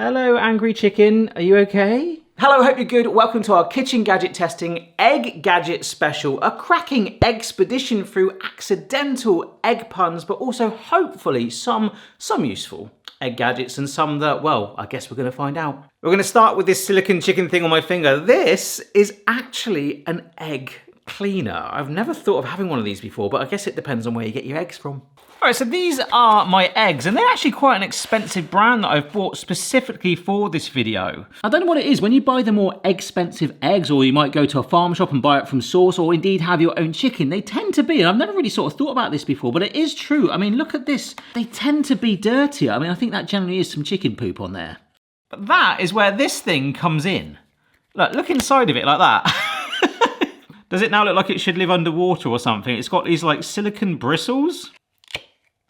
Hello, angry chicken. Are you okay? Hello, hope you're good. Welcome to our kitchen gadget testing egg gadget special, a cracking expedition through accidental egg puns, but also hopefully some useful egg gadgets and some that, well, I guess we're going to find out. We're going to start with this silicone chicken thing on my finger. This is actually an egg cleaner. I've never thought of having one of these before, but I guess it depends on where you get your eggs from. All right, so these are my eggs, and they're actually quite an expensive brand that I've bought specifically for this video. I don't know what it is. When you buy the more expensive eggs, or you might go to a farm shop and buy it from source, or indeed have your own chicken, they tend to be, and I've never really sort of thought about this before, but it is true. I mean, look at this. They tend to be dirtier. I mean, I think that generally is some chicken poop on there. But that is where this thing comes in. Look inside of it like that. Does it now look like it should live underwater or something? It's got these like silicone bristles.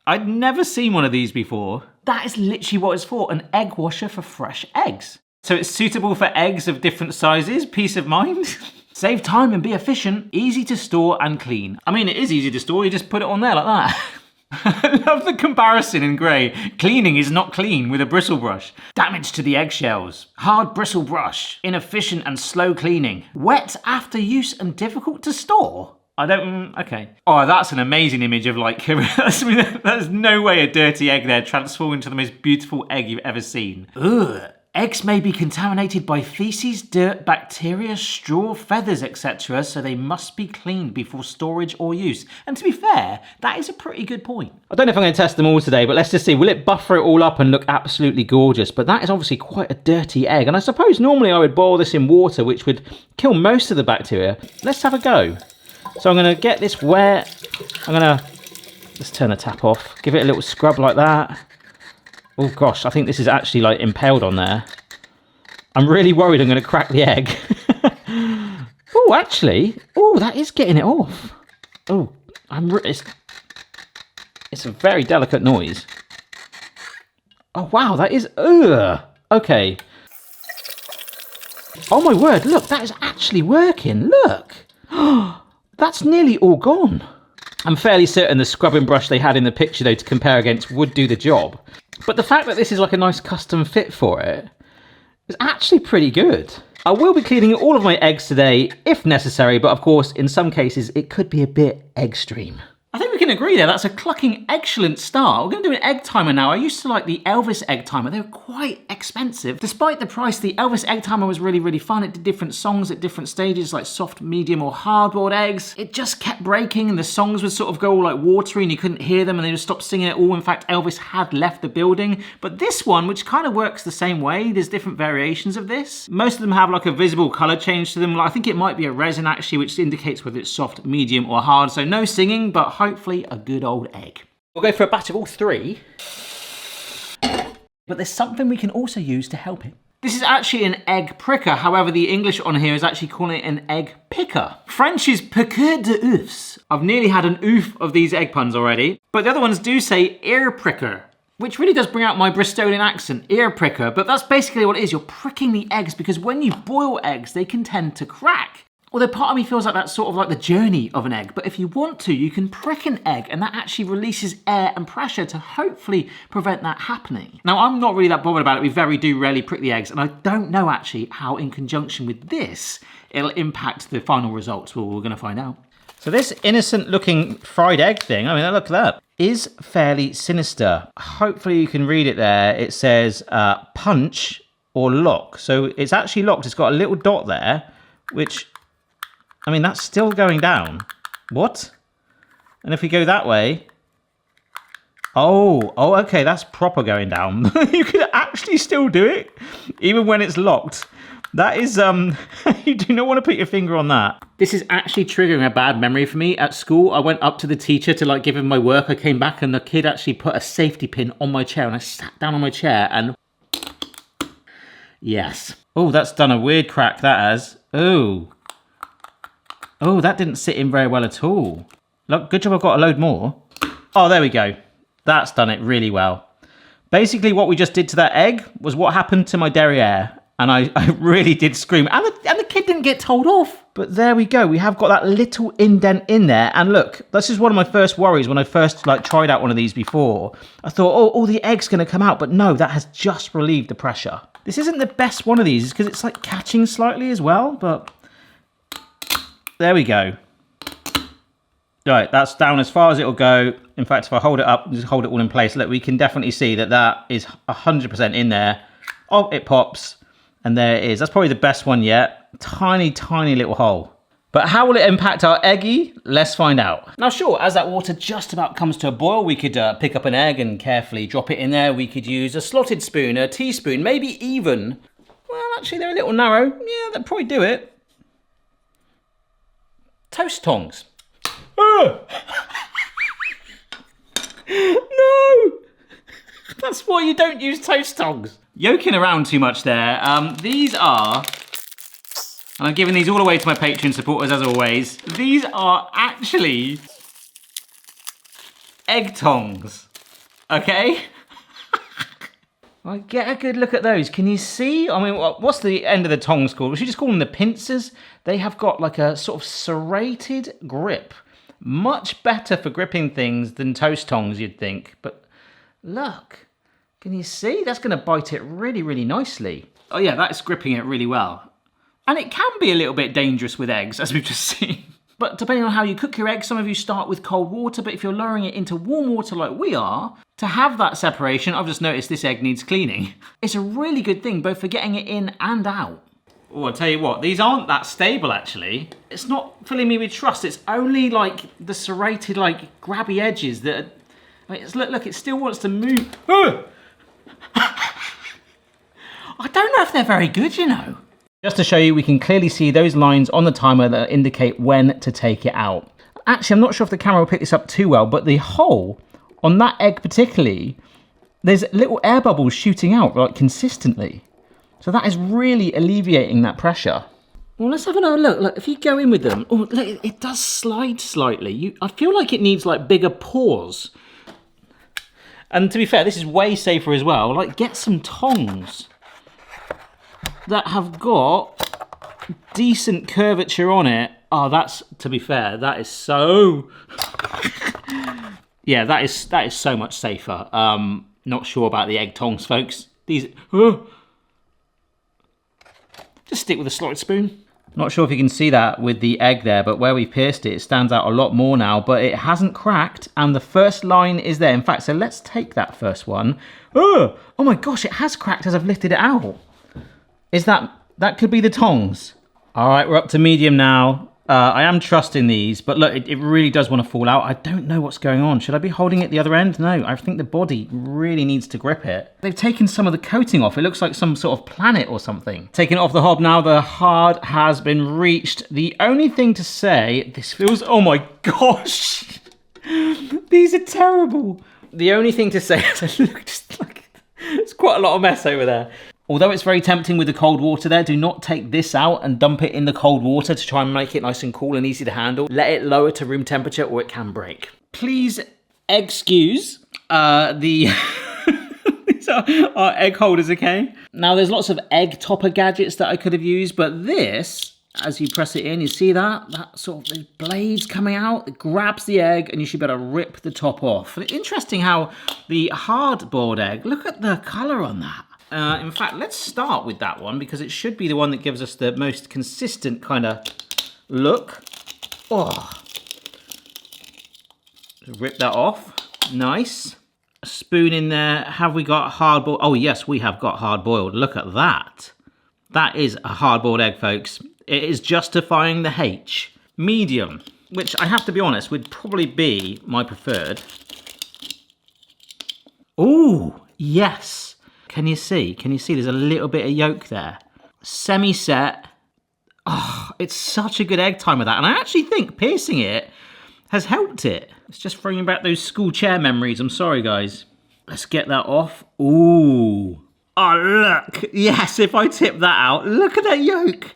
I'd never seen one of these before. That is literally what it's for, an egg washer for fresh eggs. So it's suitable for eggs of different sizes, peace of mind. Save time and be efficient, easy to store and clean. I mean, it is easy to store, you just put it on there like that. I love the comparison in grey. Cleaning is not clean with a bristle brush. Damage to the eggshells. Hard bristle brush. Inefficient and slow cleaning. Wet after use and difficult to store. Okay. Oh, that's an amazing image of like, there's no way a dirty egg there transformed into the most beautiful egg you've ever seen. Ugh. Eggs may be contaminated by feces, dirt, bacteria, straw, feathers, etc. So they must be cleaned before storage or use. And to be fair, that is a pretty good point. I don't know if I'm going to test them all today, but let's just see. Will it buffer it all up and look absolutely gorgeous? But that is obviously quite a dirty egg. And I suppose normally I would boil this in water, which would kill most of the bacteria. Let's have a go. So I'm going to get this wet. Let's turn the tap off. Give it a little scrub like that. Oh gosh, I think this is actually like impaled on there. I'm really worried I'm going to crack the egg. Oh, actually. Oh, that is getting it off. Oh, it's a very delicate noise. Oh wow, that is, ugh. Okay. Oh my word, look, that is actually working. Look. That's nearly all gone. I'm fairly certain the scrubbing brush they had in the picture, though, to compare against would do the job. But the fact that this is like a nice custom fit for it is actually pretty good. I will be cleaning all of my eggs today, if necessary, but of course, in some cases, it could be a bit extreme. I think we can agree there, that's a clucking excellent start. We're going to do an egg timer now. I used to like the Elvis egg timer. They were quite expensive. Despite the price, the Elvis egg timer was really, really fun. It did different songs at different stages, like soft, medium, or hard-boiled eggs. It just kept breaking, and the songs would sort of go all like watery, and you couldn't hear them, and they would stop singing at all. In fact, Elvis had left the building. But this one, which kind of works the same way, there's different variations of this. Most of them have like a visible color change to them. I think it might be a resin, actually, which indicates whether it's soft, medium, or hard. So no singing, but hopefully a good old egg. We'll go for a batch of all three. But there's something we can also use to help it. This is actually an egg pricker. However, the English on here is actually calling it an egg picker. French is piqueur d'oeufs. I've nearly had an oof of these egg puns already. But the other ones do say ear pricker, which really does bring out my Bristolian accent, ear pricker. But that's basically what it is. You're pricking the eggs because when you boil eggs, they can tend to crack. Although part of me feels like that's sort of like the journey of an egg, but if you want to, you can prick an egg and that actually releases air and pressure to hopefully prevent that happening. Now, I'm not really that bothered about it. We very rarely prick the eggs, and I don't know actually how in conjunction with this, it'll impact the final results. Well, we're gonna find out. So this innocent looking fried egg thing, I mean, look at that, is fairly sinister. Hopefully you can read it there. It says punch or lock. So it's actually locked. It's got a little dot there, which, I mean, that's still going down. What? And if we go that way... Oh, okay, that's proper going down. You can actually still do it, even when it's locked. That is, you do not want to put your finger on that. This is actually triggering a bad memory for me. At school, I went up to the teacher to like give him my work. I came back and the kid actually put a safety pin on my chair and I sat down on my chair and... Yes. Oh, that's done a weird crack, that has. Oh, that didn't sit in very well at all. Look, good job I've got a load more. Oh, there we go. That's done it really well. Basically, what we just did to that egg was what happened to my derriere. And I really did scream. And the kid didn't get told off. But there we go. We have got that little indent in there. And look, this is one of my first worries when I first tried out one of these before. I thought, oh, all the egg's going to come out. But no, that has just relieved the pressure. This isn't the best one of these because it's like catching slightly as well. But there we go. Right, that's down as far as it'll go. In fact, if I hold it up, just hold it all in place, look, we can definitely see that that is 100% in there. Oh, it pops. And there it is. That's probably the best one yet. Tiny, tiny little hole. But how will it impact our eggy? Let's find out. Now, sure, as that water just about comes to a boil, we could pick up an egg and carefully drop it in there. We could use a slotted spoon, a teaspoon, maybe even... Well, actually, they're a little narrow. Yeah, that'd probably do it. Toast tongs. No! That's why you don't use toast tongs. Yoking around too much there. These are, and I'm giving these all away to my Patreon supporters as always, these are actually egg tongs, okay? Get a good look at those. Can you see? I mean, what's the end of the tongs called? We should just call them the pincers. They have got like a sort of serrated grip. Much better for gripping things than toast tongs, you'd think. But look. Can you see? That's going to bite it really, really nicely. Oh yeah, that's gripping it really well. And it can be a little bit dangerous with eggs, as we've just seen. But depending on how you cook your eggs, some of you start with cold water, but if you're lowering it into warm water like we are, to have that separation, I've just noticed this egg needs cleaning. It's a really good thing, both for getting it in and out. Oh, I'll tell you what, these aren't that stable actually. It's not filling me with trust. It's only like the serrated, like grabby edges that are, I mean, look, it still wants to move. I don't know if they're very good, you know. Just to show you, we can clearly see those lines on the timer that indicate when to take it out. Actually, I'm not sure if the camera will pick this up too well, but the hole on that egg particularly, there's little air bubbles shooting out like consistently. So that is really alleviating that pressure. Well, let's have another look. Look, if you go in with them, oh, look, it does slide slightly. I feel like it needs like bigger pores. And to be fair, this is way safer as well. Like, get some tongs that have got decent curvature on it. Oh, that's, to be fair, that is so... Yeah, that is so much safer. Not sure about the egg tongs, folks. These... Just stick with a slotted spoon. Not sure if you can see that with the egg there, but where we pierced it, it stands out a lot more now, but it hasn't cracked, and the first line is there. In fact, so let's take that first one. Oh my gosh, it has cracked as I've lifted it out. Is that could be the tongs. All right, we're up to medium now. I am trusting these, but look, it really does want to fall out. I don't know what's going on. Should I be holding it the other end? No, I think the body really needs to grip it. They've taken some of the coating off. It looks like some sort of planet or something. Taking it off the hob now, the hard has been reached. The only thing to say, this feels, oh my gosh. These are terrible. The only thing to say is, look, just like, it's quite a lot of mess over there. Although it's very tempting with the cold water there, do not take this out and dump it in the cold water to try and make it nice and cool and easy to handle. Let it lower to room temperature or it can break. Please excuse these are our egg holders, okay? Now there's lots of egg topper gadgets that I could have used, but this, as you press it in, you see that? That sort of, those blades coming out, it grabs the egg and you should be able to rip the top off. Interesting how the hard-boiled egg, look at the colour on that. In fact, let's start with that one because it should be the one that gives us the most consistent kind of look. Oh, rip that off. Nice. A spoon in there. Have we got hard boiled? Oh yes, we have got hard boiled. Look at that. That is a hard boiled egg, folks. It is justifying the H. Medium, which I have to be honest would probably be my preferred. Ooh, yes. Can you see? Can you see there's a little bit of yolk there? Semi-set. Oh, it's such a good egg timer, that. And I actually think piercing it has helped it. It's just bringing back those school chair memories. I'm sorry, guys. Let's get that off. Ooh. Oh, look. Yes, if I tip that out, look at that yolk.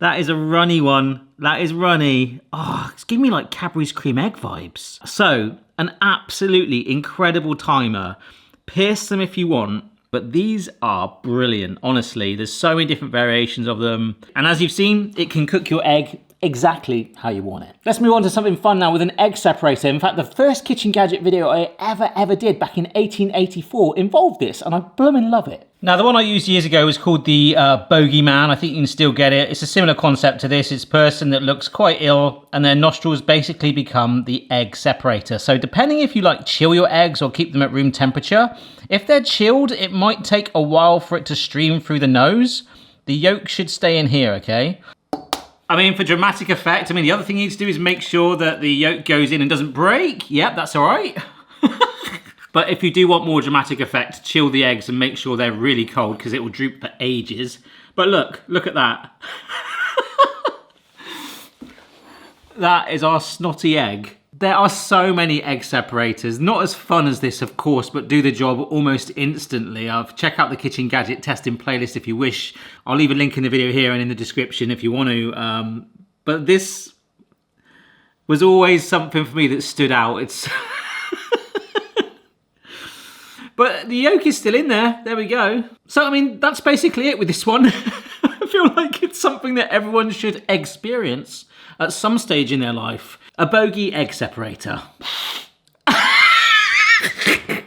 That is a runny one. That is runny. Oh, it's giving me like Cadbury's cream egg vibes. So, an absolutely incredible timer. Pierce them if you want. But these are brilliant, honestly. There's so many different variations of them. And as you've seen, it can cook your egg exactly how you want it. Let's move on to something fun now with an egg separator. In fact, the first kitchen gadget video I ever did back in 1884 involved this, and I blooming love it. Now, the one I used years ago was called the Bogeyman. I think you can still get it. It's a similar concept to this. It's a person that looks quite ill and their nostrils basically become the egg separator. So depending if you like chill your eggs or keep them at room temperature, if they're chilled, it might take a while for it to stream through the nose. The yolk should stay in here, okay? I mean, for dramatic effect, the other thing you need to do is make sure that the yolk goes in and doesn't break. Yep, that's all right. But if you do want more dramatic effect, chill the eggs and make sure they're really cold because it will droop for ages. But look at that. That is our snotty egg. There are so many egg separators, not as fun as this, of course, but do the job almost instantly. Check out the kitchen gadget testing playlist if you wish. I'll leave a link in the video here and in the description if you want to. But this was always something for me that stood out. But the yolk is still in there. There we go. So, that's basically it with this one. I feel like it's something that everyone should experience at some stage in their life. A bogey egg separator. I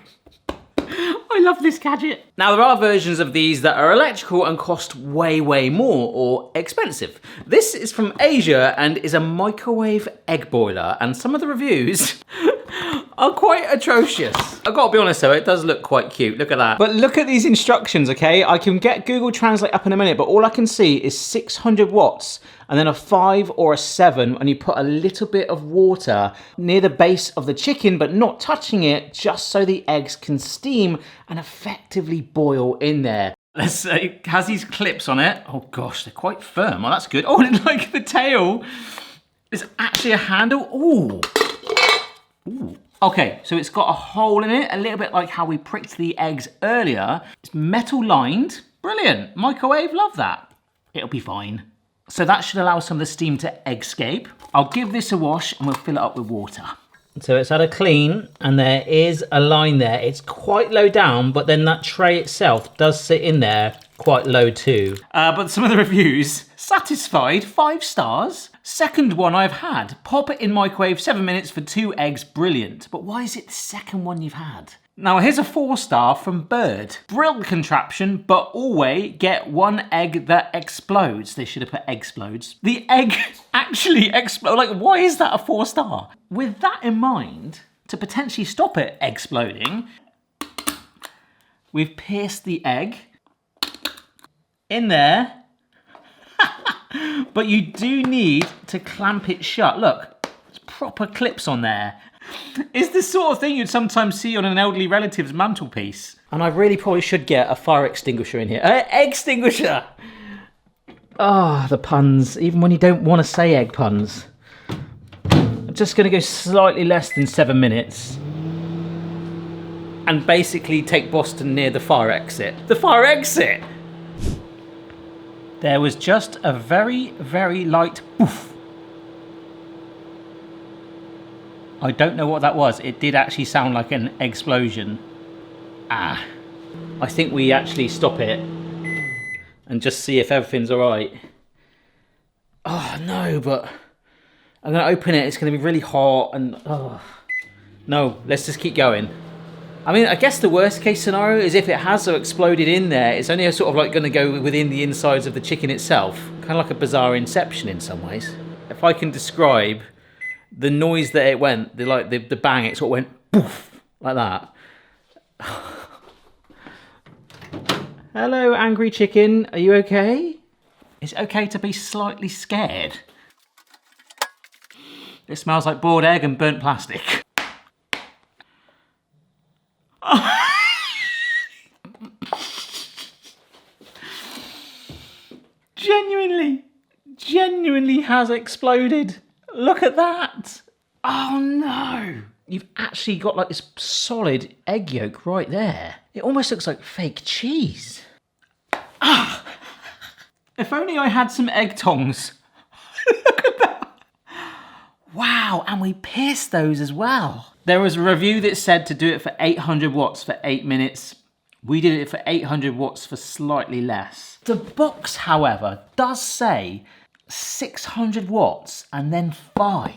love this gadget. Now, there are versions of these that are electrical and cost way more or expensive. This is from Asia and is a microwave egg boiler, and some of the reviews are quite atrocious. I've got to be honest though, it does look quite cute. Look at that. But look at these instructions, okay? I can get Google Translate up in a minute, but all I can see is 600 watts and then a 5 or a 7, and you put a little bit of water near the base of the chicken, but not touching it, just so the eggs can steam and effectively boil in there. It has these clips on it. Oh gosh, they're quite firm. Oh, that's good. Oh, and like the tail is actually a handle. Ooh. Ooh. Okay, so it's got a hole in it, a little bit like how we pricked the eggs earlier. It's metal lined. Brilliant. Microwave, love that. It'll be fine. So that should allow some of the steam to escape. I'll give this a wash and we'll fill it up with water. So it's had a clean and there is a line there. It's quite low down, but then that tray itself does sit in there quite low too. But some of the reviews, satisfied, 5 stars. Second one I've had, pop it in microwave, 7 minutes for 2 eggs, brilliant. But why is it the second one you've had? Now here's a 4-star from Bird. Brill contraption, but always get 1 egg that explodes. They should have put explodes. The egg actually explodes. Like, why is that a 4-star? With that in mind, to potentially stop it exploding, we've pierced the egg in there. But you do need to clamp it shut. Look, there's proper clips on there. It's the sort of thing you'd sometimes see on an elderly relative's mantelpiece. And I really probably should get a fire extinguisher in here. Egg extinguisher! Ah, the puns, even when you don't want to say egg puns. I'm just going to go slightly less than 7 minutes. And basically take Boston near the fire exit. The fire exit! There was just a very light poof. I don't know what that was. It did actually sound like an explosion. I think we actually stop it and just see if everything's all right. Oh no, but I'm gonna open it. It's gonna be really hot and no, let's just keep going. I guess the worst case scenario is if it has exploded in there, it's only sort of like going to go within the insides of the chicken itself. Kind of like a bizarre inception in some ways. If I can describe the noise that it went, the bang, it sort of went poof, like that. Hello, angry chicken. Are you okay? It's okay to be slightly scared. It smells like boiled egg and burnt plastic. Genuinely has exploded. Look at that. Oh no. You've actually got like this solid egg yolk right there. It almost looks like fake cheese. Ah. If only I had some egg tongs. Look at that. Wow, and we pierced those as well. There was a review that said to do it for 800 watts for 8 minutes. We did it for 800 watts for slightly less. The box, however, does say 600 watts and then 5.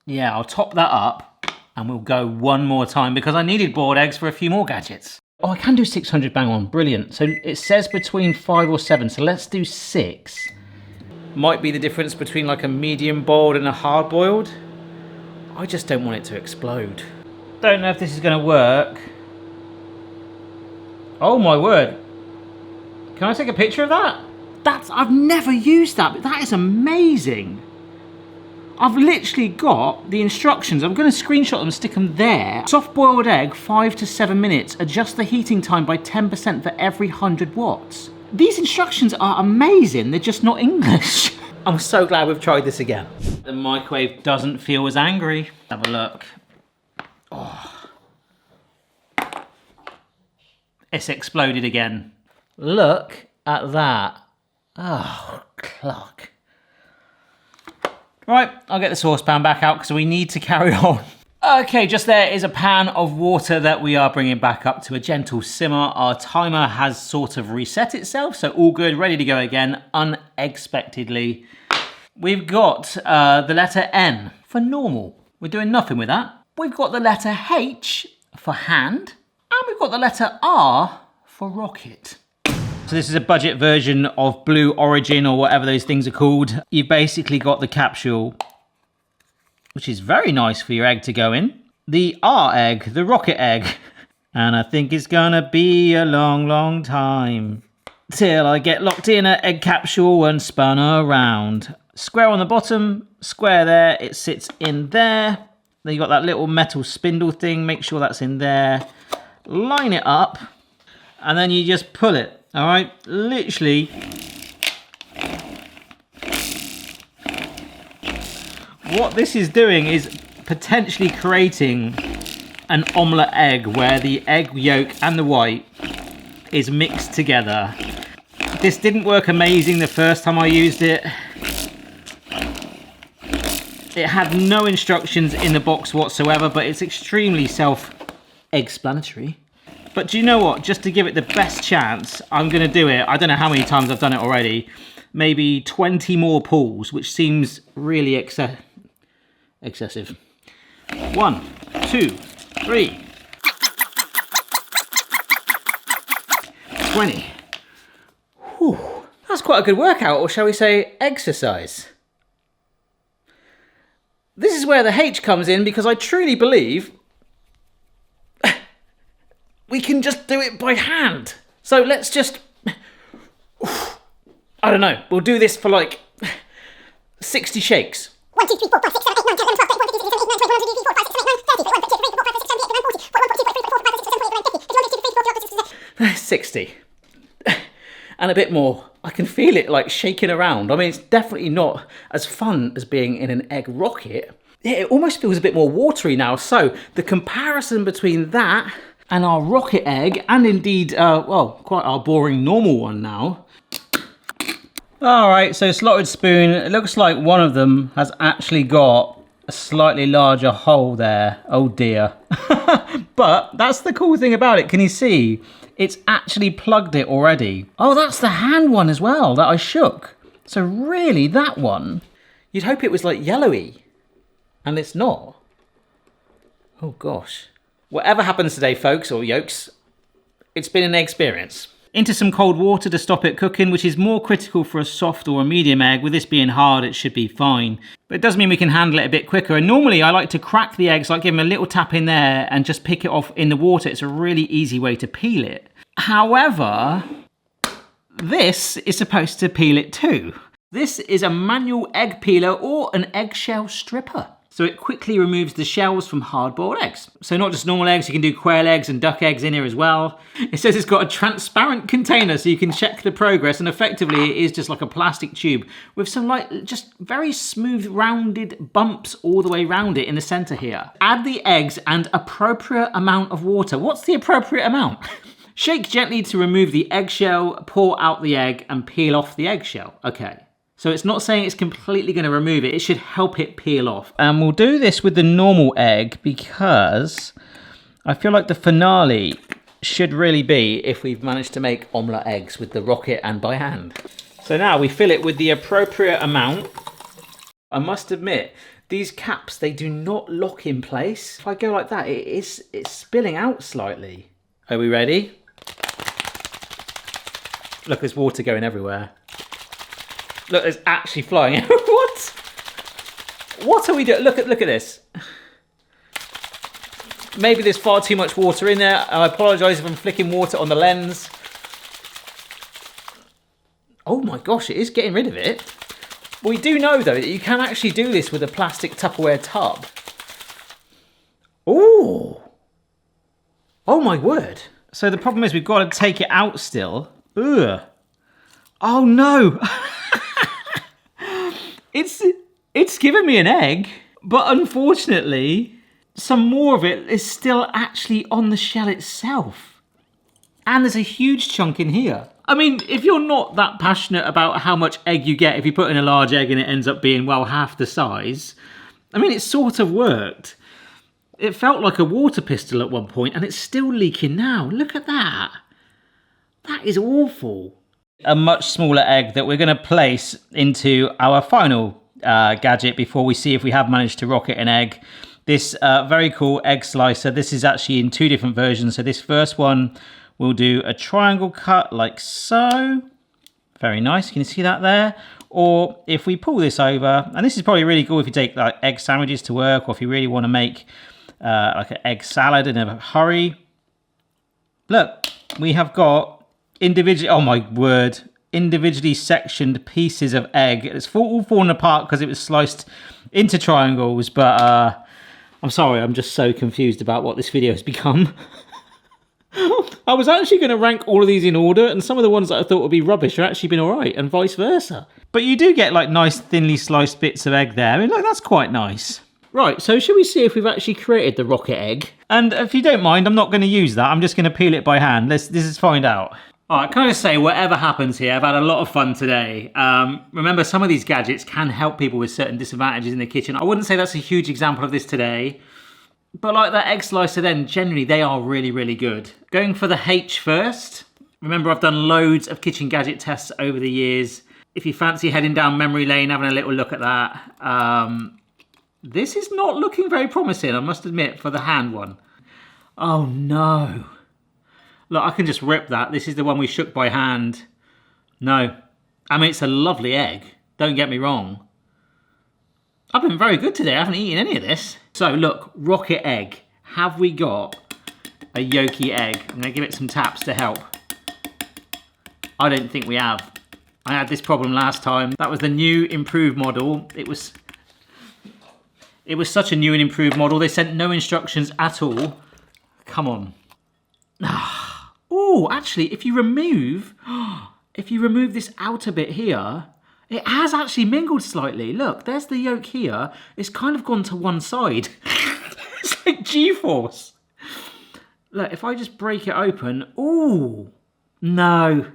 Yeah, I'll top that up and we'll go one more time because I needed boiled eggs for a few more gadgets. Oh, I can do 600, bang on, brilliant. So it says between 5 or 7, so let's do 6. Might be the difference between like a medium boiled and a hard boiled. I just don't want it to explode. Don't know if this is gonna work. Oh my word. Can I take a picture of that? I've never used that, but that is amazing. I've literally got the instructions. I'm going to screenshot them and stick them there. Soft boiled egg, 5 to 7 minutes. Adjust the heating time by 10% for every 100 watts. These instructions are amazing. They're just not English. I'm so glad we've tried this again. The microwave doesn't feel as angry. Have a look. Oh. It's exploded again. Look at that. Oh, clock. Right, I'll get the saucepan back out because we need to carry on. Okay, just there is a pan of water that we are bringing back up to a gentle simmer. Our timer has sort of reset itself, so all good, ready to go again, unexpectedly. We've got the letter N for normal. We're doing nothing with that. We've got the letter H for hand, and we've got the letter R for rocket. So this is a budget version of Blue Origin or whatever those things are called. You've basically got the capsule, which is very nice for your egg to go in. The R egg, the rocket egg. And I think it's gonna be a long, long time till I get locked in an egg capsule and spun around. Square on the bottom, square there, it sits in there. Then you got that little metal spindle thing, make sure that's in there. Line it up, and then you just pull it. All right, literally. What this is doing is potentially creating an omelette egg where the egg yolk and the white is mixed together. This didn't work amazing the first time I used it. It had no instructions in the box whatsoever, but it's extremely self-explanatory. But do you know what? Just to give it the best chance, I'm going to do it. I don't know how many times I've done it already. Maybe 20 more pulls, which seems really excessive. 1, 2, 3. 20. Whew. That's quite a good workout, or shall we say exercise. This is where the H comes in, because I truly believe we can just do it by hand. So let's just, I don't know, we'll do this for like 60 shakes. 1, 2, 3, 4, 5, 6, 7, 8, 9, 10, 11, 12, 13, 14, 15, 16, 17, 18, 19, 20, 21, 22, 23, 24, 25, 26, 27, 28, 29, 30, 31, 32, 33, 34, 35, 36, 37, 38, 39, 40, 41, 42, 43, 44, 45, 46, 47, 48, 49, 50, 51, 52, 53, 54, 55, 56, 57, 58, 59, 60. And a bit more. I can feel it like shaking around. I mean, it's definitely not as fun as being in an egg rocket. It almost feels a bit more watery now. So the comparison between that and our rocket egg, and indeed, well, quite our boring normal one now. All right, so slotted spoon. It looks like one of them has actually got a slightly larger hole there. Oh dear. But that's the cool thing about it. Can you see? It's actually plugged it already. Oh, that's the hand one as well that I shook. So really, that one, you'd hope it was like yellowy, and it's not. Oh gosh. Whatever happens today, folks, or yolks, it's been an experience. Into some cold water to stop it cooking, which is more critical for a soft or a medium egg. With this being hard, it should be fine. But it does mean we can handle it a bit quicker. And normally I like to crack the eggs, like give them a little tap in there and just pick it off in the water. It's a really easy way to peel it. However, this is supposed to peel it too. This is a manual egg peeler or an eggshell stripper. So it quickly removes the shells from hard-boiled eggs. So not just normal eggs, you can do quail eggs and duck eggs in here as well. It says it's got a transparent container so you can check the progress, and effectively it is just like a plastic tube with some like just very smooth rounded bumps all the way around it in the center here. Add the eggs and appropriate amount of water. What's the appropriate amount? Shake gently to remove the eggshell, pour out the egg and peel off the eggshell. Okay. So it's not saying it's completely going to remove it. It should help it peel off. And we'll do this with the normal egg because I feel like the finale should really be if we've managed to make omelette eggs with the rocket and by hand. So now we fill it with the appropriate amount. I must admit, these caps, they do not lock in place. If I go like that, it's spilling out slightly. Are we ready? Look, there's water going everywhere. Look, there's actually flying out. What? What are we doing? Look at this. Maybe there's far too much water in there. I apologise if I'm flicking water on the lens. Oh my gosh, it is getting rid of it. We do know, though, that you can actually do this with a plastic Tupperware tub. Ooh. Oh my word. So the problem is we've got to take it out still. Ugh. Oh no. It's given me an egg, but unfortunately, some more of it is still actually on the shell itself. And there's a huge chunk in here. I mean, if you're not that passionate about how much egg you get if you put in a large egg and it ends up being, well, half the size, I mean, it sort of worked. It felt like a water pistol at one point, and it's still leaking now. Look at that. That is awful. A much smaller egg that we're going to place into our final gadget before we see if we have managed to rocket an egg. This very cool egg slicer. This is actually in 2 different versions. So this first one will do a triangle cut like so. Very nice. Can you see that there? Or if we pull this over, and this is probably really cool if you take like egg sandwiches to work, or if you really want to make like an egg salad in a hurry. Look, we have got individually, oh my word, individually sectioned pieces of egg. It's all fallen apart because it was sliced into triangles, but I'm sorry, I'm just so confused about what this video has become. I was actually going to rank all of these in order, and some of the ones that I thought would be rubbish are actually been alright, and vice versa. But you do get like nice thinly sliced bits of egg there. I mean, like, that's quite nice. Right, so shall we see if we've actually created the rocket egg? And if you don't mind, I'm not going to use that. I'm just going to peel it by hand. Let's find out. Alright, can I just say, whatever happens here, I've had a lot of fun today. Remember, some of these gadgets can help people with certain disadvantages in the kitchen. I wouldn't say that's a huge example of this today. But like that egg slicer then, generally they are really, really good. Going for the H first. Remember, I've done loads of kitchen gadget tests over the years. If you fancy heading down memory lane, having a little look at that. This is not looking very promising, I must admit, for the hand one. Oh no. Look, I can just rip that. This is the one we shook by hand. No. I mean, it's a lovely egg. Don't get me wrong. I've been very good today. I haven't eaten any of this. So look, rocket egg. Have we got a yolky egg? I'm going to give it some taps to help. I don't think we have. I had this problem last time. That was the new improved model. It was such a new and improved model. They sent no instructions at all. Come on. Oh, actually, if you remove this outer bit here, it has actually mingled slightly. Look, there's the yolk here. It's kind of gone to one side. It's like G-force. Look, if I just break it open, ooh, no.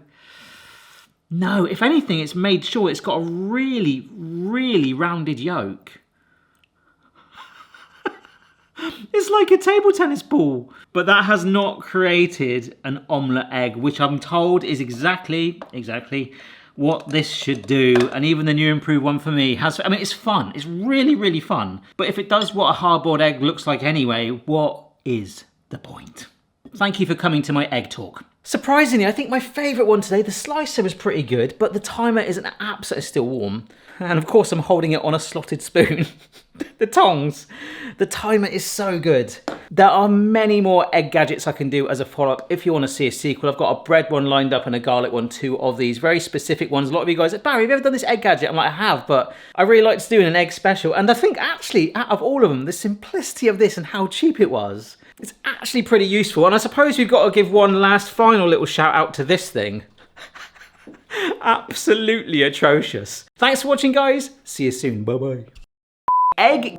No, if anything, it's made sure it's got a really, really rounded yolk. It's like a table tennis ball. But that has not created an omelette egg, which I'm told is exactly what this should do. And even the new improved one for me has, I mean, it's fun. It's really, really fun. But if it does what a hard-boiled egg looks like anyway, what is the point? Thank you for coming to my egg talk. Surprisingly, I think my favourite one today, the slicer, was pretty good, but the timer is an absolute, still warm. And of course I'm holding it on a slotted spoon. The tongs. The timer is so good. There are many more egg gadgets I can do as a follow-up if you want to see a sequel. I've got a bread one lined up and a garlic one, 2 of these very specific ones. A lot of you guys are like, Barry, have you ever done this egg gadget? I'm like, I have, but I really like to do an egg special. And I think actually, out of all of them, the simplicity of this and how cheap it was, it's actually pretty useful. And I suppose we've got to give one last final little shout out to this thing. Absolutely atrocious. Thanks for watching, guys. See you soon. Bye-bye. Eggs.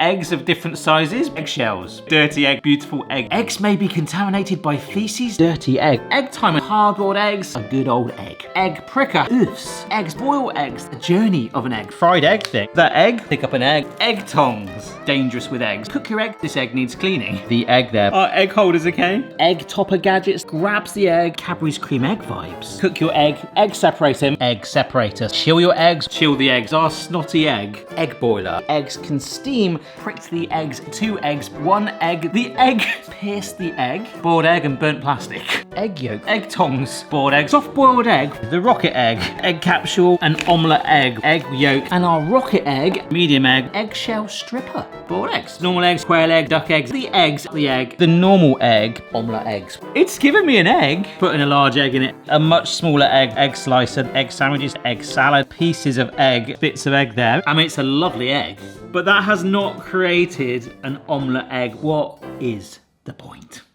Eggs of different sizes. Eggshells. Dirty egg, beautiful egg. Eggs may be contaminated by feces. Dirty egg. Egg timer. Hard-boiled eggs. A good old egg. Egg pricker. Oofs. Eggs. Boil eggs. The journey of an egg. Fried egg thing. That egg. Pick up an egg. Egg tongs. Dangerous with eggs. Cook your egg. This egg needs cleaning. The egg there. Are egg holders okay? Egg topper gadgets. Grabs the egg. Cadbury's cream egg vibes. Cook your egg. Egg separator. Egg separator. Chill your eggs. Chill the eggs. Our snotty egg. Egg boiler. Eggs can steam. Pricked the eggs. 2 eggs. 1 egg. The egg. Pierced the egg. Boiled egg and burnt plastic. Egg yolk. Egg tongs. Boiled egg. Soft boiled egg. The rocket egg. Egg capsule. An omelette egg. Egg yolk. And our rocket egg. Medium egg. Eggshell stripper. Boiled eggs. Normal eggs. Quail egg. Duck eggs. The eggs. The egg. The normal egg. Omelette eggs. It's given me an egg. Putting a large egg in it. A much smaller egg. Egg slicer. Egg sandwiches. Egg salad. Pieces of egg. Bits of egg there. I mean, it's a lovely egg. But that has not created an omelette egg. What is the point?